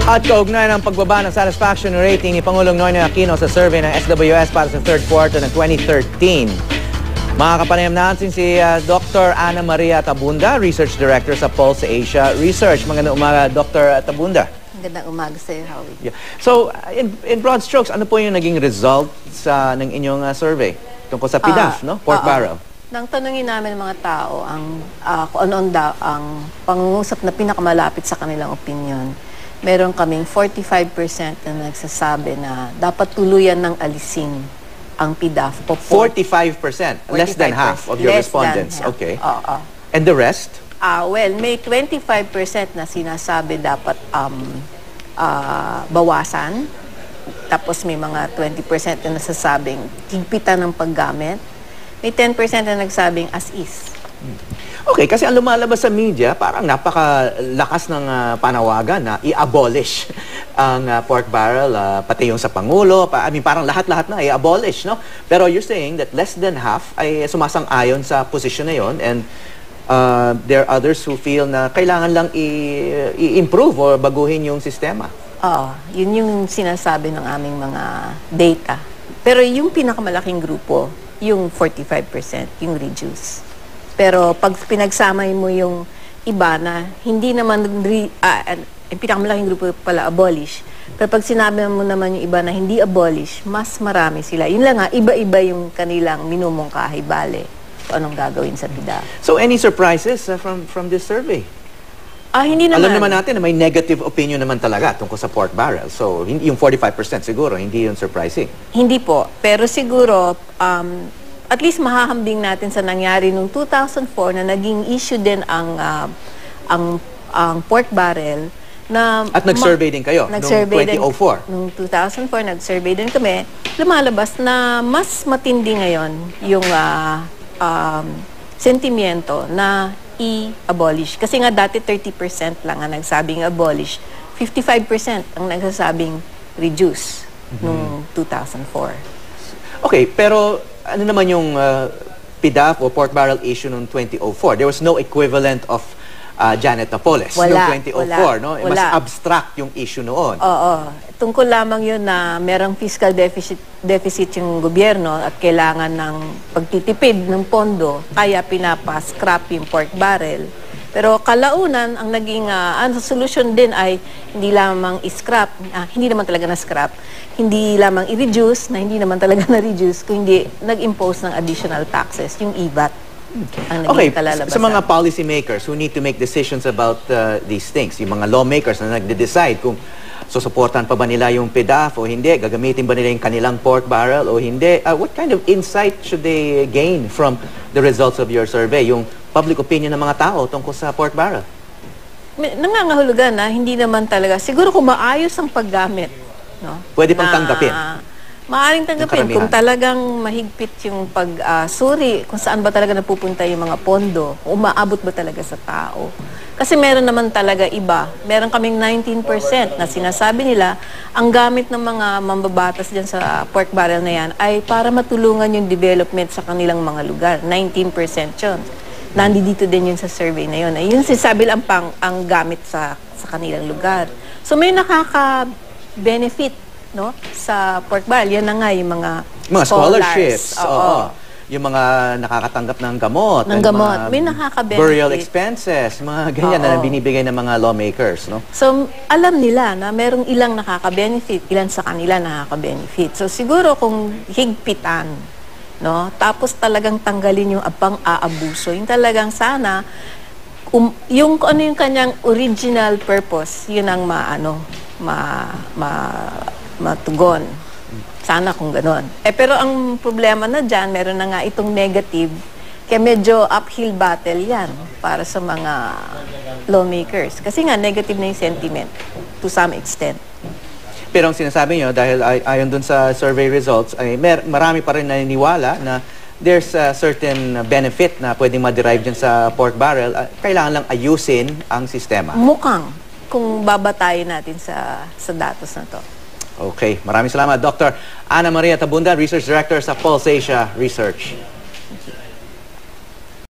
At kaugnay ng pagbaba ng satisfaction rating ni Pangulong Noynoy Aquino sa survey ng SWS para sa third quarter ng 2013. Makakapanayam natin si Dr. Ana Maria Tabunda, Research Director sa Pulse Asia Research. Magandang umaga, Dr. Tabunda. Magandang umaga sa iyo, Howie. Yeah. So, in broad strokes, ano po yung naging result ng inyong survey tungkol sa PDAF, no? Pork barrel? Nang tanungin namin ng mga tao kung ano ang pangungusap na pinakamalapit sa kanilang opinion, meron kaming 45% na nagsasabi na dapat tuluyan ng alisin ang PDAF. 45%? Less than half of your respondents? Okay. And the rest? Well, may 25% na sinasabi dapat bawasan. Tapos may mga 20% na nasasabing higpitan ng paggamit. May 10% na nagsabing as is. Okay, kasi ang lumalabas sa media, parang napakalakas ng panawagan na i-abolish ang pork barrel, pati yung sa Pangulo, parang lahat-lahat na i-abolish, no? Pero you're saying that less than half ay sumasang-ayon sa posisyon na yon, and there are others who feel na kailangan lang i-improve o baguhin yung sistema. Yun yung sinasabi ng aming mga data. Pero yung pinakamalaking grupo, yung 45%, yung reduce. Pero pag pinagsama mo yung iba na hindi naman, yung pinakamalaking grupo pala abolish. Pero pag sinabi mo naman yung iba na hindi abolish, mas marami sila. Yun lang iba-iba yung kanilang minumungkahi, bale. Kung anong gagawin sa PDAF. So any surprises from this survey? Hindi naman. Alam naman natin na may negative opinion naman talaga tungkol sa pork barrel. So yung 45% siguro, hindi yun surprising. Hindi po. Pero siguro, at least mahahambing natin sa nangyari noong 2004 na naging issue din ang pork barrel. At nag-survey din kayo noong 2004? Noong 2004, nag-survey din kami. Lumalabas na mas matindi ngayon yung sentimiento na i-abolish. Kasi nga dati 30% lang ang nagsabing abolish, 55% ang nagsasabing reduce noong 2004. Okay, pero ano naman yung PDAF o pork barrel issue noong 2004? There was no equivalent of Janet Napoles noong 2004, no? Mas abstract yung issue noon. Tungkol lamang yun na merang fiscal deficit yung gobyerno at kailangan ng pagtitipid ng pondo, kaya pinapa-scrap yung pork barrel. Pero kalaunan, ang naging solusyon din ay hindi lamang i-scrap, hindi naman talaga na-scrap, hindi lamang i-reduce, na hindi naman talaga na-reduce, kundi nag-impose ng additional taxes, yung IVAT. Okay, sa mga policy makers who need to make decisions about these things, yung mga lawmakers na nagde-decide kung susuportan pa ba nila yung PDAF o hindi, gagamitin ba nila yung kanilang pork barrel o hindi, what kind of insight should they gain from the results of your survey, yung public opinion ng mga tao tungkol sa pork barrel? Nangangahulugan na hindi naman talaga, siguro kung maayos ang paggamit, no? Pwede pang tanggapin. Maaaring tanggapin kung talagang mahigpit yung pagsuri, kung saan ba talaga napupunta yung mga pondo, umaabot ba talaga sa tao. Kasi meron naman talaga iba. Meron kaming 19% na sinasabi nila, ang gamit ng mga mambabatas dyan sa pork barrel na yan ay para matulungan yung development sa kanilang mga lugar. 19% yun. Nandito din yun sa survey na yun. Yun sinasabi lang ang gamit sa kanilang lugar. So may nakaka-benefit, no, sa pork barrel. Yan na nga yung mga scholarships. Yung mga nakakatanggap ng gamot. May nakaka-benefit. Burial expenses, mga ganyan na binibigay ng mga lawmakers, no? So, alam nila na merong ilang nakaka-benefit, ilan sa kanila nakaka-benefit. So, siguro kung higpitan, no, tapos talagang tanggalin yung pang-aabuso, yung talagang sana, yung ano yung kanyang original purpose, yun ang matugon. Sana kung gano'n. Pero ang problema na dyan, meron na nga itong negative, kaya medyo uphill battle yan para sa mga lawmakers. Kasi nga, negative na yung sentiment to some extent. Pero ang sinasabi nyo, dahil ayon dun sa survey results, ay marami pa rin naniniwala na there's a certain benefit na pwedeng ma-derive dyan sa pork barrel. Kailangan lang ayusin ang sistema. Mukhang, kung babatayin natin sa datos na to. Okay, maraming salamat, Dr. Ana Maria Tabunda, Research Director sa Pulse Asia Research.